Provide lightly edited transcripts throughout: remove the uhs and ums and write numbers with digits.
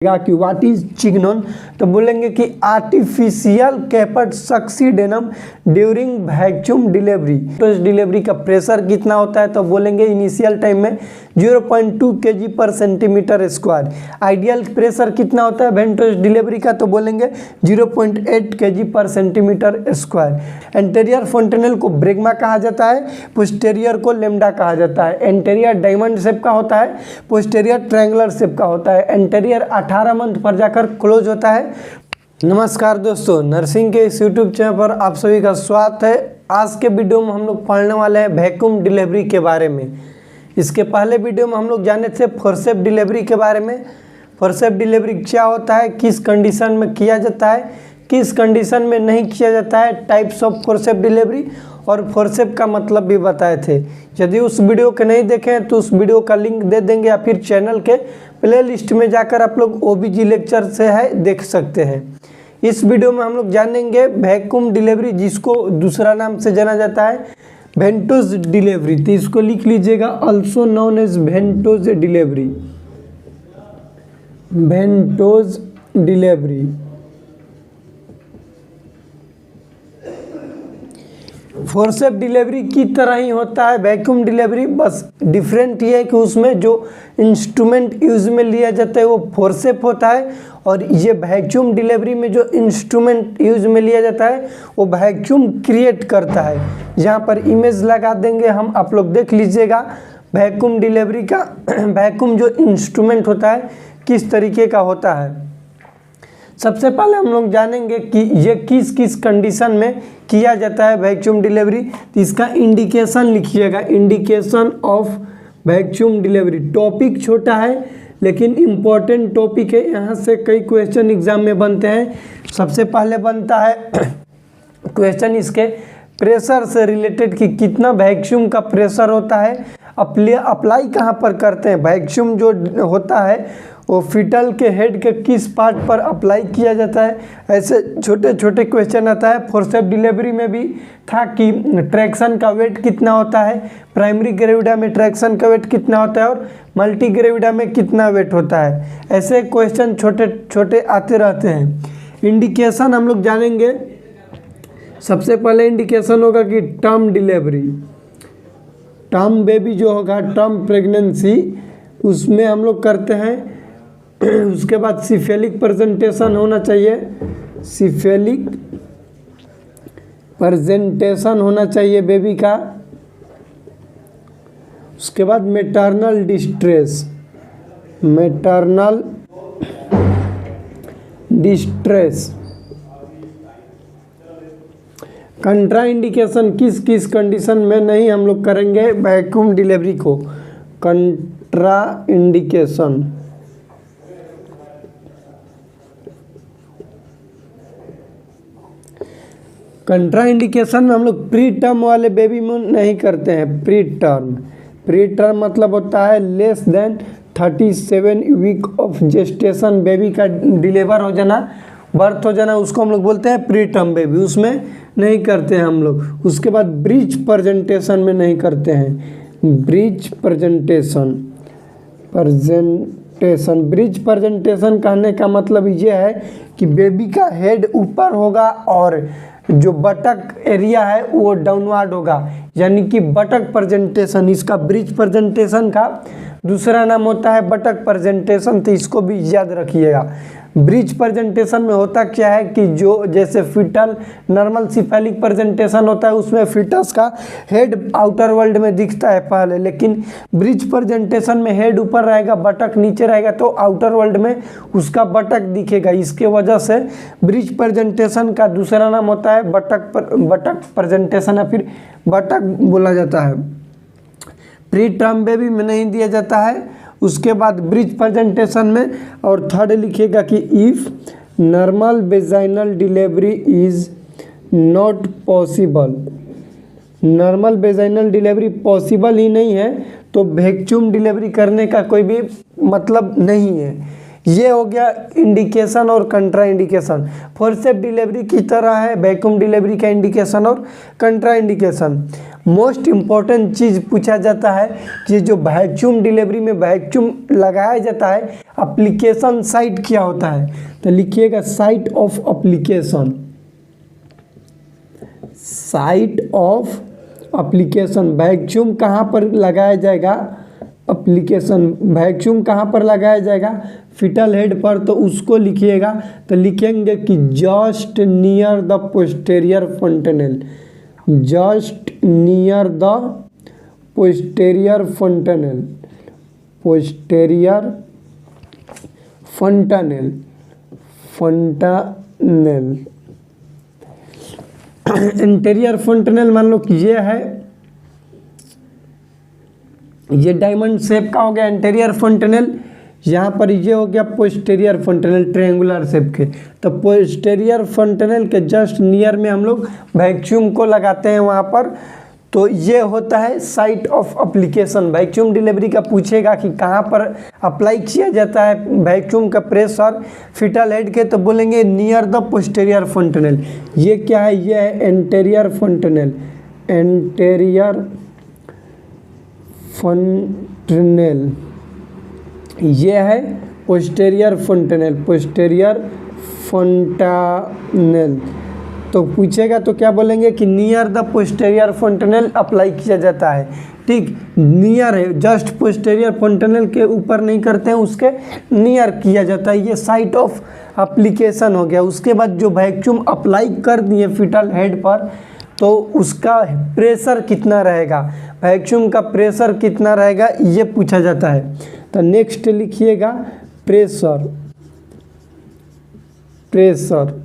कि what is चिग्नोन, तो बोलेंगे कि artificial caput succedaneum during vacuum delivery. तो इस डिलीवरी का प्रेशर कितना होता है, तो बोलेंगे इनिशियल टाइम में 0.2 kg पर सेंटीमीटर स्क्वायर। आइडियल प्रेशर कितना होता है वेंटोस डिलीवरी का, तो बोलेंगे 0.8 kg पर सेंटीमीटर स्क्वायर। एंटेरियर फोंटेनल को ब्रेगमा कहा जाता है, पोस्टेरियर को लेमडा कहा जाता है। एंटेरियर डायमंड शेप का होता है, पोस्टेरियर ट्रायंगुलर शेप का होता है। एंटेरियर 18 मंथ पर जाकर क्लोज होता है। नमस्कार दोस्तों, नर्सिंग के इस यूट्यूब चैनल पर आप सभी का स्वागत है। आज के वीडियो में हम लोग पढ़ने वाले हैं वैक्यूम डिलीवरी के बारे में। इसके पहले वीडियो में हम लोग जाने थे फोर्सेप डिलीवरी के बारे में। फोर्सेप डिलीवरी क्या होता है, किस कंडीशन में किया जाता है, किस कंडीशन में नहीं किया जाता है, टाइप्स ऑफ फोर्सेप डिलीवरी और फोर्सेप का मतलब भी बताए थे। यदि उस वीडियो को नहीं देखें तो उस वीडियो का लिंक दे देंगे या फिर चैनल के प्ले लिस्ट में जाकर आप लोग ओबीजी लेक्चर से है देख सकते हैं। इस वीडियो में हम लोग जानेंगे वैक्यूम डिलीवरी, जिसको दूसरा नाम से जाना जाता है वेंटोस डिलीवरी। तो इसको लिख लीजिएगा, also known as ventouse delivery. Ventouse delivery forceps delivery की तरह ही होता है वैक्यूम डिलीवरी, बस डिफरेंट ये है कि उसमें जो इंस्ट्रूमेंट यूज में लिया जाता है वो फोर्सेप होता है, और ये वैक्यूम डिलीवरी में जो इंस्ट्रूमेंट यूज में लिया जाता है वो वैक्यूम क्रिएट करता है। यहाँ पर इमेज लगा देंगे हम, आप लोग देख लीजिएगा वैक्यूम डिलीवरी का वैक्यूम जो इंस्ट्रूमेंट होता है किस तरीके का होता है। सबसे पहले हम लोग जानेंगे कि ये किस किस कंडीशन में किया जाता है वैक्यूम डिलीवरी। तो इसका इंडिकेशन लिखिएगा, indication of vacuum delivery. Topic छोटा है लेकिन इम्पोर्टेंट टॉपिक है, यहाँ से कई क्वेश्चन एग्जाम में बनते हैं। सबसे पहले बनता है क्वेश्चन इसके प्रेशर से रिलेटेड कि कितना वैक्यूम का प्रेशर होता है, अप्लाई कहाँ पर करते हैं। वैक्यूम जो होता है वो फिटल के हेड के किस पार्ट पर अप्लाई किया जाता है। ऐसे छोटे छोटे क्वेश्चन आता है। फोर्सेप डिलीवरी में भी था कि ट्रैक्शन का वेट कितना होता है, प्राइमरी ग्रेविडा में ट्रैक्शन का वेट कितना होता है और मल्टी ग्रेविडा में कितना वेट होता है। ऐसे क्वेश्चन छोटे छोटे आते रहते हैं। इंडिकेशन हम लोग जानेंगे। सबसे पहले इंडिकेशन होगा कि टर्म डिलीवरी, टर्म बेबी जो होगा, टर्म प्रेगनेंसी, उसमें हम लोग करते हैं। उसके बाद सिफेलिक प्रेजेंटेशन होना चाहिए, सिफेलिक प्रेजेंटेशन होना चाहिए बेबी का। उसके बाद maternal distress, maternal distress. कंट्रा indication किस किस कंडीशन में नहीं हम लोग करेंगे वैक्यूम डिलीवरी को। कंट्रा इंडिकेशन, कंट्रा इंडिकेशन में हम लोग प्री टर्म वाले बेबी में नहीं करते हैं। प्री टर्म, प्री टर्म मतलब होता है less than 37 week of gestation, baby का डिलीवर हो जाना, बर्थ हो जाना, उसको हम लोग बोलते हैं प्री टर्म बेबी, उसमें नहीं करते हैं हम लोग। उसके बाद ब्रीच प्रेजेंटेशन में नहीं करते हैं। ब्रीच प्रेजेंटेशन, ब्रीच प्रेजेंटेशन कहने का मतलब ये है कि बेबी का हेड ऊपर होगा और जो बटक एरिया है वो डाउनवर्ड होगा, यानी कि बटक प्रेजेंटेशन। इसका ब्रीच प्रेजेंटेशन का दूसरा नाम होता है बटक प्रेजेंटेशन, तो इसको भी याद रखिएगा। ब्रीच प्रेजेंटेशन में होता क्या है कि जो जैसे फिटल नॉर्मल सिफेलिक प्रेजेंटेशन होता है उसमें फिटस का हेड आउटर वर्ल्ड में दिखता है पहले, लेकिन ब्रीच प्रेजेंटेशन में हेड ऊपर रहेगा, बटक नीचे रहेगा, तो आउटर वर्ल्ड में उसका बटक दिखेगा। इसके वजह से ब्रीच प्रेजेंटेशन का दूसरा नाम होता है बटक प्रेजेंटेशन या फिर बटक बोला जाता है। प्री टर्म बेबी में नहीं दिया जाता है। उसके बाद ब्रीच प्रेजेंटेशन में, और थर्ड लिखिएगा कि if normal vaginal delivery is not possible, normal vaginal delivery possible ही नहीं है तो वैक्यूम डिलीवरी करने का कोई भी मतलब नहीं है। ये हो गया इंडिकेशन और कंट्रा इंडिकेशन। फोर्सेप डिलीवरी की तरह है वैक्यूम डिलीवरी का इंडिकेशन और कंट्रा इंडिकेशन। मोस्ट इम्पॉर्टेंट चीज़ पूछा जाता है कि जो वैक्यूम डिलीवरी में वैक्यूम लगाया जाता है एप्लीकेशन साइट क्या होता है। तो लिखिएगा site of application, site of application. Vacuum कहाँ पर लगाया जाएगा, एप्लीकेशन वैक्यूम कहाँ पर लगाया जाएगा, फिटल हेड पर। तो उसको लिखिएगा, तो लिखेंगे कि just near the posterior fontanelle, just near the posterior fontanelle, posterior fontanelle, fontanelle. Anterior fontanelle मान लो कि ये है, ये डायमंड शेप का हो गया इंटीरियर फंटनेल। यहाँ पर ये हो गया पोस्टेरियर फंटनेल ट्रायंगुलर शेप के। तो पोस्टेरियर फंटनेल के जस्ट नियर में हम लोग वैक्यूम को लगाते हैं वहाँ पर। तो ये होता है site of application. Vacuum delivery का पूछेगा कि कहाँ पर अप्लाई किया जाता है वैक्यूम का प्रेशर फिटल हेड के, तो बोलेंगे नियर द पोस्टेरियर फंटनेल। ये क्या है, ये है एंटीरियर फंटनेल, एंटीरियर फंटनेल। ये है पोस्टेरियर फंटनेल, पोस्टेरियर फंटनेल। तो पूछेगा तो क्या बोलेंगे कि नियर द पोस्टेरियर फंटनेल अप्लाई किया जाता है। ठीक, नियर है, जस्ट पोस्टेरियर फंटनेल के ऊपर नहीं करते हैं, उसके नियर किया जाता है। ये साइट ऑफ एप्लीकेशन हो गया। उसके बाद जो वैक्यूम अप्लाई कर दिए फिटल हेड पर, तो उसका प्रेशर कितना रहेगा, वैक्यूम का प्रेशर कितना रहेगा, ये पूछा जाता है। तो नेक्स्ट लिखिएगा प्रेशर, प्रेशर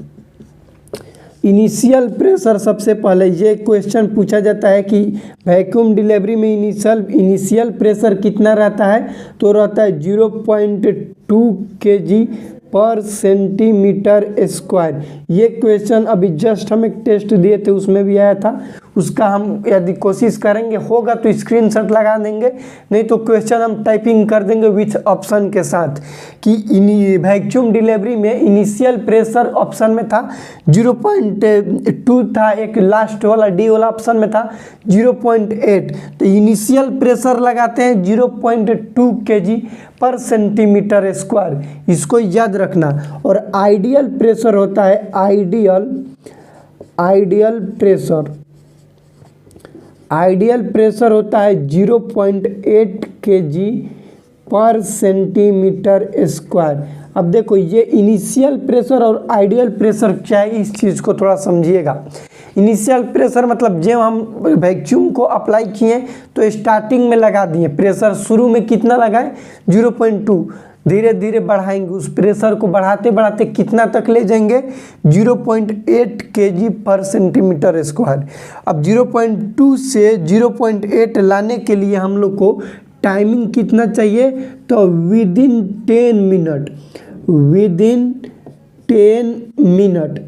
इनिशियल प्रेशर। सबसे पहले ये क्वेश्चन पूछा जाता है कि वैक्यूम डिलीवरी में इनिशियल प्रेशर कितना रहता है, तो रहता है 0.2 kg पर सेंटीमीटर स्क्वायर। ये क्वेश्चन अभी जस्ट हम एक टेस्ट दिए थे उसमें भी आया था, उसका हम यदि कोशिश करेंगे होगा तो स्क्रीनशॉट लगा देंगे, नहीं तो क्वेश्चन हम टाइपिंग कर देंगे विथ ऑप्शन के साथ कि वैक्यूम डिलीवरी में इनिशियल प्रेशर ऑप्शन में था 0.2 था, एक लास्ट वाला डी वाला ऑप्शन में था 0.8। तो इनिशियल प्रेशर लगाते हैं 0.2 kg पर सेंटीमीटर स्क्वायर, इसको याद रखना। और आइडियल प्रेशर होता है, आइडियल प्रेशर, आइडियल प्रेशर होता है 0.8 kg पर सेंटीमीटर स्क्वायर। अब देखो ये इनिशियल प्रेशर और आइडियल प्रेशर क्या है, इस चीज़ को थोड़ा समझिएगा। इनिशियल प्रेशर मतलब जब हम वैक्यूम को अप्लाई किए तो स्टार्टिंग में लगा दिए प्रेशर, शुरू में कितना लगाए 0.2, धीरे धीरे बढ़ाएंगे, उस प्रेशर को बढ़ाते बढ़ाते कितना तक ले जाएंगे 0.8 kg पर सेंटीमीटर स्क्वायर। अब 0.2 से 0.8 लाने के लिए हम लोग को टाइमिंग कितना चाहिए, तो विदिन 10 मिनट, विदिन 10 मिनट,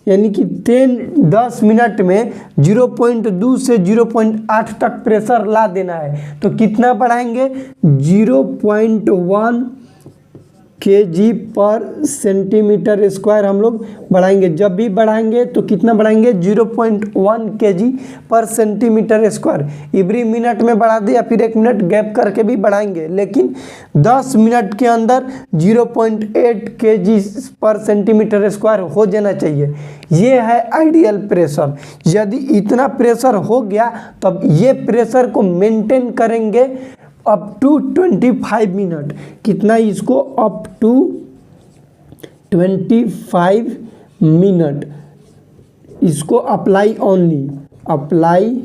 यानी कि 10 मिनट में 0.2 से 0.8 तक प्रेशर ला देना है। तो कितना बढ़ाएंगे 0.1 kg पर सेंटीमीटर स्क्वायर हम लोग बढ़ाएंगे। जब भी बढ़ाएंगे तो कितना बढ़ाएंगे 0.1 kg पर सेंटीमीटर स्क्वायर। एवरी मिनट में बढ़ा दे या फिर 1 मिनट गैप करके भी बढ़ाएंगे, लेकिन 10 मिनट के अंदर 0.8 kg पर सेंटीमीटर स्क्वायर हो जाना चाहिए। ये है आइडियल प्रेशर। यदि इतना प्रेशर हो गया तब ये प्रेशर को मेंटेन करेंगे अप टू 25 मिनट। कितना, इसको अप टू 25 मिनट, इसको अप्लाई ओनली, अप्लाई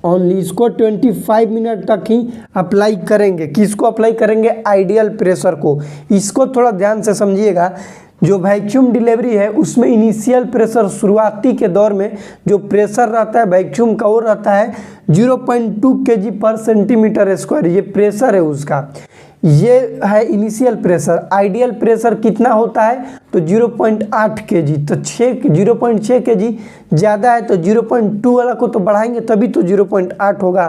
ओनली, इसको 25 मिनट तक ही अप्लाई करेंगे। किसको अप्लाई करेंगे, आइडियल प्रेशर को। इसको थोड़ा ध्यान से समझिएगा। जो वैक्यूम डिलीवरी है उसमें इनिशियल प्रेशर शुरुआती के दौर में जो प्रेशर रहता है वैक्यूम का वो रहता है 0.2 kg पर सेंटीमीटर स्क्वायर, ये प्रेशर है उसका, ये है इनिशियल प्रेशर। आइडियल प्रेशर कितना होता है, तो 0.8 kg। तो 0.6 kg ज़्यादा है तो 0.2 वाला को तो बढ़ाएंगे तभी तो 0.8 होगा।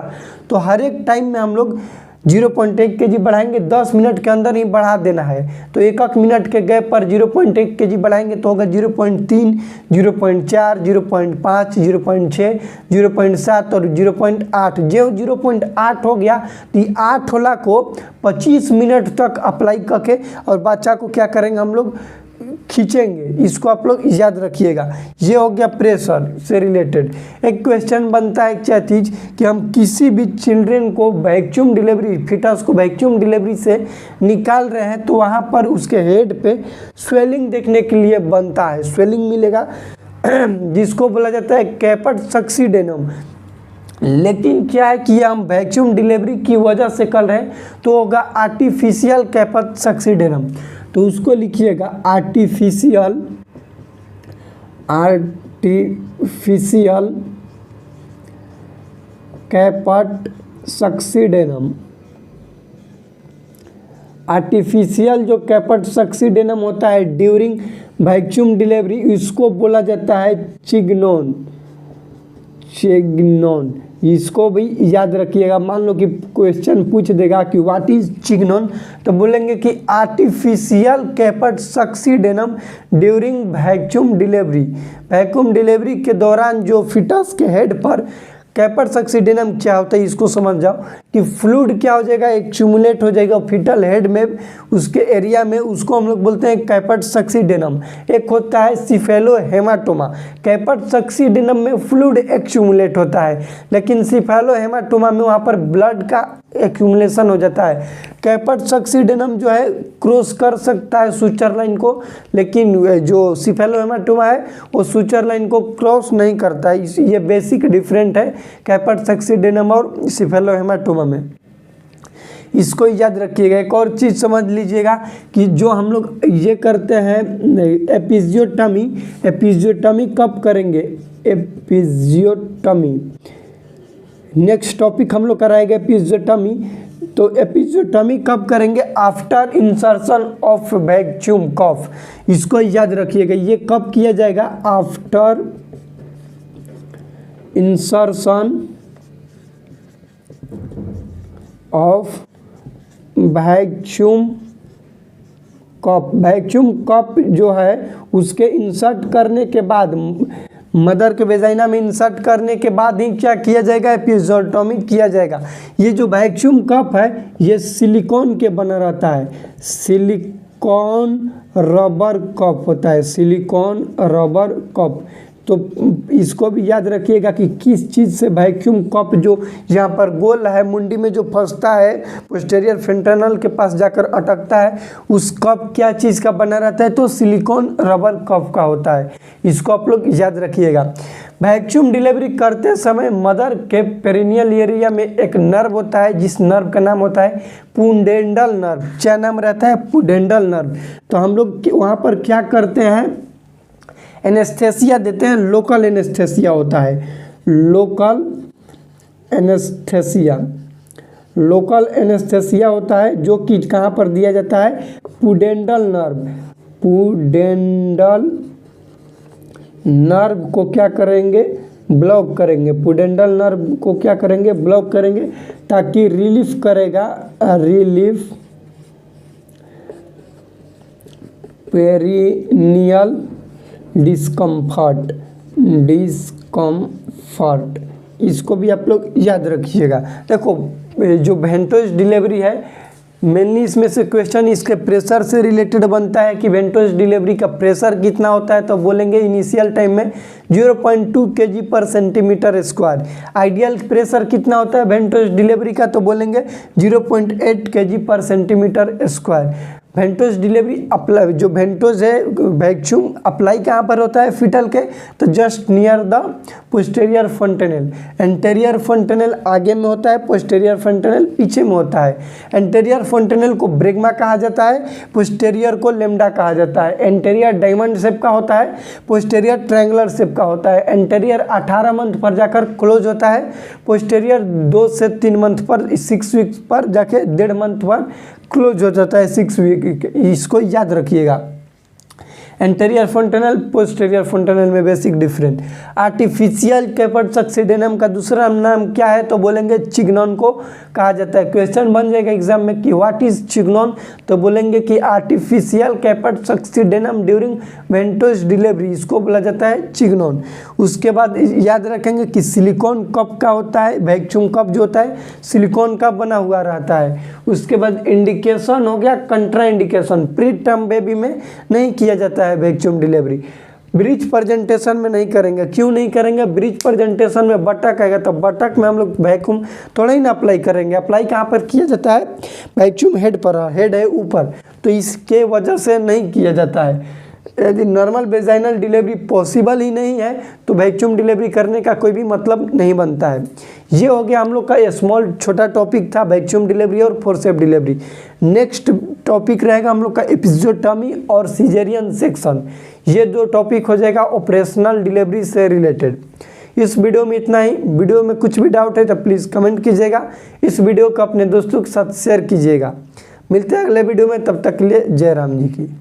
तो हर एक टाइम में हम लोग 0.1 kg बढ़ाएंगे, 10 मिनट के अंदर ही बढ़ा देना है। तो एक मिनट के गैप पर 0.1 kg बढ़ाएंगे तो होगा 0.3, 0.4, 0.5, 0.6, 0.7 और 0.8। जो 0.8 हो गया तो 8 होला को 25 मिनट तक अप्लाई करके और बच्चा को क्या करेंगे हम लोग खींचेंगे। इसको आप लोग याद रखिएगा। ये हो गया प्रेशर से रिलेटेड। एक क्वेश्चन बनता है क्या चीज़ कि हम किसी भी चिल्ड्रेन को वैक्यूम डिलीवरी, फिटस को वैक्यूम डिलीवरी से निकाल रहे हैं तो वहाँ पर उसके हेड पे स्वेलिंग देखने के लिए बनता है, स्वेलिंग मिलेगा जिसको बोला जाता है कैपेट सक्सीडेनम। लेकिन क्या है कि हम वैक्यूम डिलीवरी की वजह से कर रहे हैं तो होगा आर्टिफिशियल कैपेट सक्सीडेनम। तो उसको लिखिएगा आर्टिफिशियल कैपेट सक्सीडेनम। आर्टिफिशियल जो कैपेट सक्सीडेनम होता है ड्यूरिंग वैक्यूम डिलीवरी, इसको बोला जाता है चिग्नोन। इसको भी याद रखिएगा। मान लो कि क्वेश्चन पूछ देगा कि व्हाट इज चिग्नोन, तो बोलेंगे कि artificial caput succedaneum during vacuum delivery. Vacuum delivery के दौरान जो फिटस के हेड पर कैपेट सक्सीडेनम क्या होता है इसको समझ जाओ कि फ्लूइड क्या हो जाएगा, एक्यूमुलेट हो जाएगा फिटल हेड में, उसके एरिया में, उसको हम लोग बोलते हैं कैपेट सक्सीडेनम। एक होता है सिफेलोहेमाटोमा। कैपेट सक्सीडेनम में फ्लूइड एक्यूमुलेट होता है, लेकिन सिफेलोहेमाटोमा में वहाँ पर ब्लड का एक्यूमुलेशन हो जाता है। कैपेट सक्सीडेनम जो है क्रॉस कर सकता है सुचर लाइन को, लेकिन जो सिफेलोहेमाटोमा है वो सुचर लाइन को क्रॉस नहीं करता है। ये बेसिक डिफरेंट है कैपेट सक्सीडेनम और सिफेलोहेमाटोमा में। इसको याद रखिएगा। एक और चीज़ समझ लीजिएगा कि जो हम लोग ये करते हैं एपिजियोटमी, एपिजियोटमी कब करेंगे? एपिजियोटमी नेक्स्ट टॉपिक हम लोग कराएंगे एपिजियोटमी। तो एपिजियोटमी कब करेंगे? आफ्टर इंसर्शन ऑफ वैक्यूम कफ। इसको याद रखिएगा। ये कब किया जाएगा? After insertion of vacuum cup. Vacuum cup जो है उसके इंसर्ट करने के बाद, मदर के वेजाइना में इंसर्ट करने के बाद ही क्या किया जाएगा? एपिजियोटमी किया जाएगा। ये जो वैक्यूम कप है ये सिलिकॉन के बना रहता है, सिलिकॉन रबर कप होता है, सिलिकॉन रबर कप। तो इसको भी याद रखिएगा कि किस चीज़ से वैक्यूम कप जो यहाँ पर गोल है मुंडी में जो फंसता है पोस्टीरियर फ्रंटनल के पास जाकर अटकता है, उस कप क्या चीज़ का बना रहता है? तो सिलिकॉन रबर कप का होता है। इसको आप लोग याद रखिएगा। वैक्यूम डिलीवरी करते समय मदर के पेरिनियल एरिया में एक नर्व होता है जिस नर्व का नाम होता है पुडेंडल नर्व। क्या नाम रहता है? Pudendal nerve. तो हम लोग वहाँ पर क्या करते हैं? एनेस्थेसिया देते हैं। लोकल एनेस्थेसिया होता है, लोकल एनेस्थेसिया। लोकल एनेस्थेसिया होता है जो कि कहाँ पर दिया जाता है? Pudendal nerve. पुडेंडल नर्व को क्या करेंगे? ब्लॉक करेंगे। पुडेंडल नर्व को क्या करेंगे? ब्लॉक करेंगे ताकि रिलीफ करेगा, रिलीफ पेरिनियल डिस्कम्फर्ट, डिस्कम्फर्ट। इसको भी आप लोग याद रखिएगा। देखो जो वेंटोज डिलीवरी है मेनली इसमें से क्वेश्चन इसके प्रेशर से रिलेटेड बनता है कि वेंटोज डिलीवरी का प्रेशर कितना होता है। तो बोलेंगे इनिशियल टाइम में 0.2 kg पर सेंटीमीटर स्क्वायर। आइडियल प्रेशर कितना होता है वेंटोज डिलीवरी का? तो बोलेंगे 0.8 kg पर सेंटीमीटर स्क्वायर। वेंटोज डिलीवरी अप्लाई, जो वेंटोज है वैक्यूम अप्लाई कहाँ पर होता है? फिटल के, तो just near the posterior fontanelle. Anterior fontanelle आगे में होता है, पोस्टीरियर फंटेनल पीछे में होता है। एंटेरियर फंटेनल को ब्रेग्मा कहा जाता है, पोस्टीरियर को लेम्डा कहा जाता है। एंटेरियर डायमंड शेप का होता है, पोस्टीरियर ट्रायंगुलर शेप का होता है। एंटेरियर 18 मंथ पर जाकर क्लोज होता है, पोस्टीरियर 2 से 3 मंथ पर, 6 वीक्स पर जाके 1.5 मंथ पर क्लोज हो जाता है, 6 वीक। इसको याद रखिएगा। एंटीरियर फोंटेनल पोस्टीरियर फोंटेनल में बेसिक डिफरेंस। आर्टिफिशियल कैपर्ट सक्सीडेनम का दूसरा नाम क्या है तो बोलेंगे चिग्नॉन को कहा जाता है। क्वेश्चन बन जाएगा एग्जाम में कि व्हाट इज चिग्नॉन, तो बोलेंगे कि आर्टिफिशियल कैपर्ट सक्सीडेनम ड्यूरिंग वेंटोस डिलीवरी, इसको बोला जाता है चिग्नॉन। उसके बाद याद रखेंगे कि सिलिकॉन कप का होता है, वैक्यूम कप जो होता है सिलिकॉन का बना हुआ रहता है। उसके बाद इंडिकेशन हो गया कंट्रा इंडिकेशन, प्री टर्म बेबी में नहीं किया जाता है वैक्यूम डिलीवरी। ब्रिज प्रेजेंटेशन में नहीं करेंगे, क्यों नहीं करेंगे? ब्रिज प्रेजेंटेशन में बटक आएगा तो बटक में हम लोग वैक्यूम थोड़ा ही ना अप्लाई करेंगे, अप्लाई कहाँ पर किया जाता है? वैक्यूम हेड पर, हेड है ऊपर, तो इसके वजह से नहीं किया जाता है। यदि नॉर्मल वेजाइनल डिलीवरी पॉसिबल ही नहीं है तो वैक्यूम डिलीवरी करने का कोई भी मतलब नहीं बनता है। ये हो गया हम लोग का स्मॉल छोटा टॉपिक था वैक्यूम डिलीवरी और फोर्सेप डिलीवरी। नेक्स्ट टॉपिक रहेगा हम लोग का एपिजोटॉमी और सिजेरियन सेक्शन। ये दो टॉपिक हो जाएगा ऑपरेशनल डिलीवरी से रिलेटेड। इस वीडियो में इतना ही। वीडियो में कुछ भी डाउट है तो प्लीज़ कमेंट कीजिएगा, इस वीडियो को अपने दोस्तों के साथ शेयर कीजिएगा। मिलते हैं अगले वीडियो में, तब तक के लिए जय राम जी की।